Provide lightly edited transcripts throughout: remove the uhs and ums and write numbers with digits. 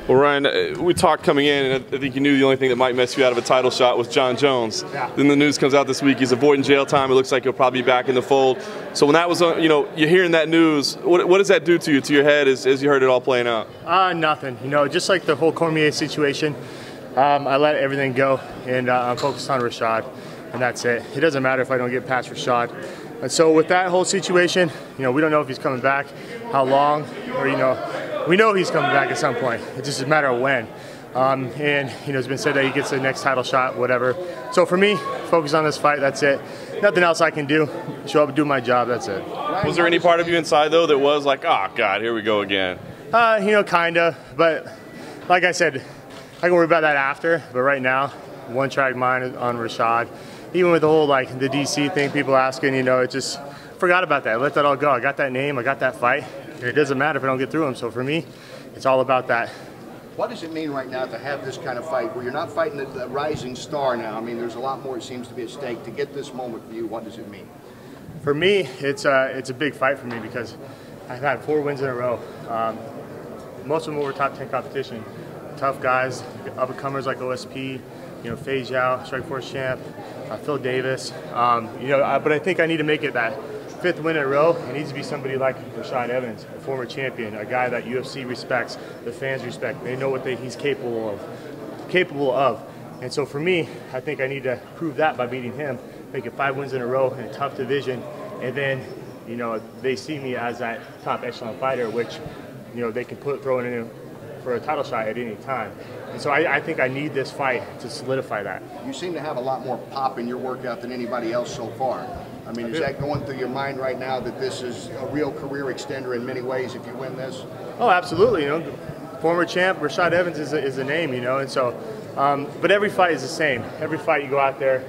Well, Ryan, we talked coming in, and I think you knew the only thing that might mess you out of a title shot was John Jones. Yeah. Then the news comes out this week he's avoiding jail time. It looks like he'll probably be back in the fold. So when that was, you're hearing that news, what does that do to you, to your head, as you heard it all playing out? Nothing. Just like the whole Cormier situation, I let everything go, and I'm focused on Rashad, and that's it. It doesn't matter if I don't get past Rashad. And so with that whole situation, we don't know if he's coming back, how long, or we know he's coming back at some point. It's just a matter of when. And it's been said that he gets the next title shot, whatever. So for me, focus on this fight. That's it. Nothing else I can do. Show up and do my job. That's it. Was there any part of you inside though that was like, oh God, here we go again? Kinda. But like I said, I can worry about that after. But right now, one track mind on Rashad. Even with the whole the DC thing, people asking, it just forgot about that. Let that all go. I got that name. I got that fight. It doesn't matter if I don't get through him. So for me, it's all about that. What does it mean right now to have this kind of fight where you're not fighting the rising star now? I mean, there's a lot more it seems to be at stake. To get this moment for you, what does it mean? For me, it's a big fight for me because I've had 4 wins in a row. Most of them over top 10 competition. Tough guys, up-and-comers like OSP, Fei Zhao, Strikeforce champ, Phil Davis. But I think I need to make it that 5th win in a row. It needs to be somebody like Rashad Evans, a former champion, a guy that UFC respects, the fans respect. They know what he's capable of. And so for me, I think I need to prove that by beating him, making 5 wins in a row in a tough division, and then they see me as that top echelon fighter, which they can throw it in for a title shot at any time. And so I think I need this fight to solidify that. You seem to have a lot more pop in your workout than anybody else so far. I mean, is that going through your mind right now that this is a real career extender in many ways if you win this? Oh, absolutely. Former champ Rashad Evans is a name, and so, but every fight is the same. Every fight you go out there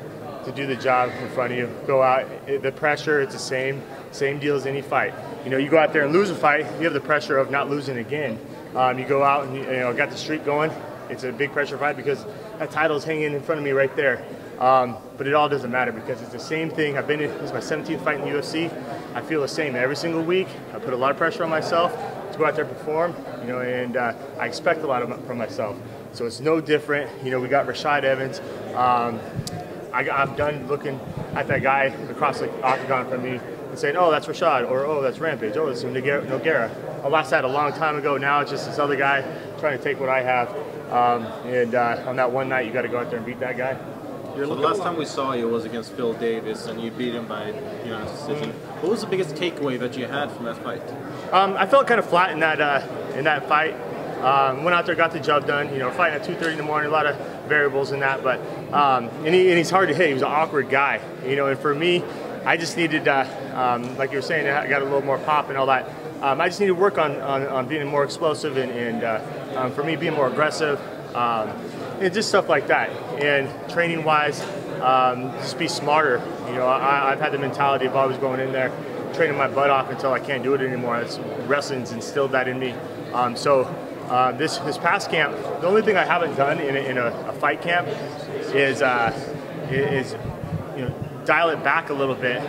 to do the job in front of you. Go out, the pressure, it's the same deal as any fight. You go out there and lose a fight, you have the pressure of not losing again. You go out and got the streak going. It's a big pressure fight because that title's hanging in front of me right there. But it all doesn't matter because it's the same thing. This is my 17th fight in the UFC. I feel the same every single week. I put a lot of pressure on myself to go out there and perform, and I expect a lot from myself. So it's no different. We got Rashad Evans. I'm done looking at that guy across the octagon from me and saying, oh, that's Rashad, or oh, that's Rampage, oh, that's Nogueira. I lost that a long time ago. Now it's just this other guy trying to take what I have. On that one night, you got to go out there and beat that guy. So the last time we saw you was against Phil Davis, and you beat him by decision. What was the biggest takeaway that you had from that fight? I felt kind of flat in that fight. Went out there, got the job done. Fighting at 2:30 in the morning, a lot of variables in that. But and he's hard to hit. He was an awkward guy. And for me, I just needed, like you were saying, I got a little more pop and all that. I just need to work on being more explosive and for me being more aggressive. And just stuff like that. And training-wise, just be smarter. I've had the mentality of always going in there, training my butt off until I can't do it anymore. Wrestling's instilled that in me. This past camp, the only thing I haven't done in a fight camp is dial it back a little bit,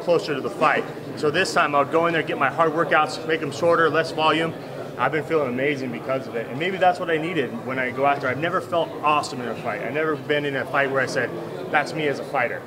closer to the fight. So this time I'll go in there, get my hard workouts, make them shorter, less volume. I've been feeling amazing because of it. And maybe that's what I needed when I go out there. I've never felt awesome in a fight. I've never been in a fight where I said, that's me as a fighter.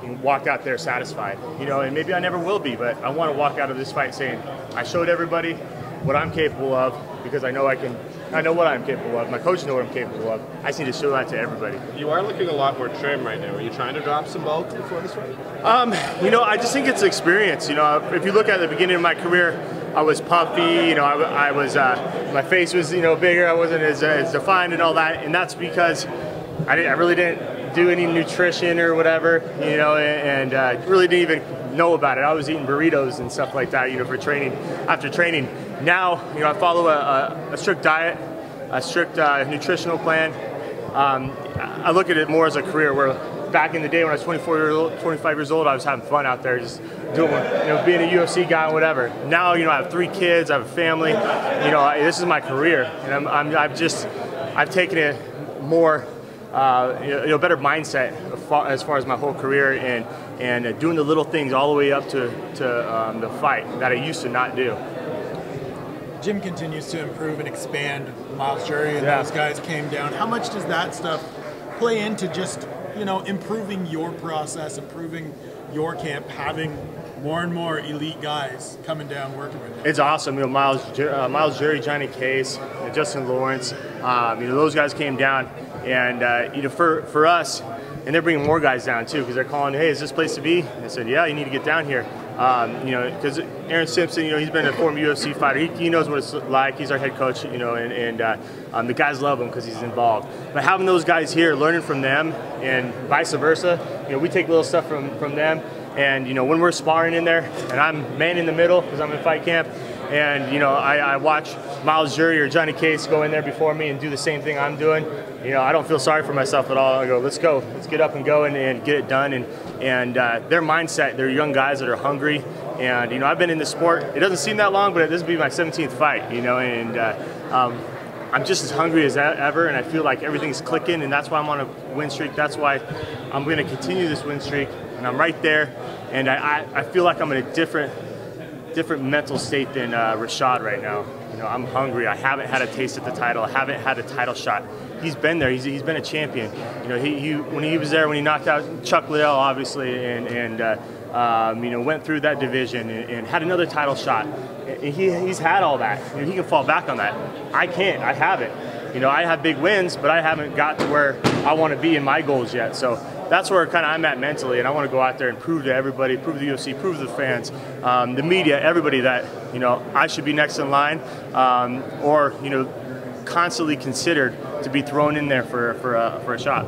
And walked out there satisfied. And maybe I never will be, but I want to walk out of this fight saying, I showed everybody what I'm capable of because I know what I'm capable of. My coaches know what I'm capable of. I just need to show that to everybody. You are looking a lot more trim right now. Are you trying to drop some bulk before this fight? I just think it's experience. If you look at the beginning of my career, I was puffy, I was, my face was, bigger, I wasn't as defined and all that, and that's because I really didn't do any nutrition or whatever, and really didn't even know about it. I was eating burritos and stuff like that, for training, after training. Now, I follow a strict diet, a strict nutritional plan. I look at it more as a career where back in the day when I was 25 years old, I was having fun out there, just doing, being a UFC guy and whatever. Now, I have 3 kids, I have a family. This is my career, and I've taken it more, better mindset as far as my whole career and doing the little things all the way up to the fight that I used to not do. Jim continues to improve and expand. Miles Jury and those guys came down. How much does that stuff play into just, you know, improving your process, improving your camp, having more and more elite guys coming down working with you? It's awesome. You know, Miles Jury, Johnny Case, Justin Lawrence, you know, those guys came down, and you know, for us, and they're bringing more guys down too, because they're calling, hey, is this place to be? And I said, yeah, you need to get down here. You know, because Aaron Simpson, you know, he's been a former UFC fighter. He knows what it's like. He's our head coach, you know, and the guys love him because he's involved. But having those guys here, learning from them, and vice versa, you know, we take little stuff from them. And, you know, when we're sparring in there, and I'm man in the middle because I'm in fight camp, and, you know, I watch Miles Jury or Johnny Case go in there before me and do the same thing I'm doing, you know, I don't feel sorry for myself at all. I go, let's go. Let's get up and go and get it done. And their mindset, they're young guys that are hungry. And, you know, I've been in this sport, it doesn't seem that long, but this will be my 17th fight, you know, and I'm just as hungry as ever, and I feel like everything's clicking, and that's why I'm on a win streak. That's why I'm going to continue this win streak, and I'm right there, and I feel like I'm in a different mental state than Rashad right now. You know, I'm hungry. I haven't had a taste at the title. I haven't had a title shot. He's been there. He's been a champion. You know, when he was there, when he knocked out Chuck Liddell, obviously, and you know, went through that division and had another title shot. He's had all that. You know, he can fall back on that. I can't. I haven't. You know, I have big wins, but I haven't got to where I want to be in my goals yet. So that's where kind of I'm at mentally, and I want to go out there and prove to everybody, prove to the UFC, prove to the fans, the media, everybody that, you know, I should be next in line, or, you know, constantly considered to be thrown in there for a shot.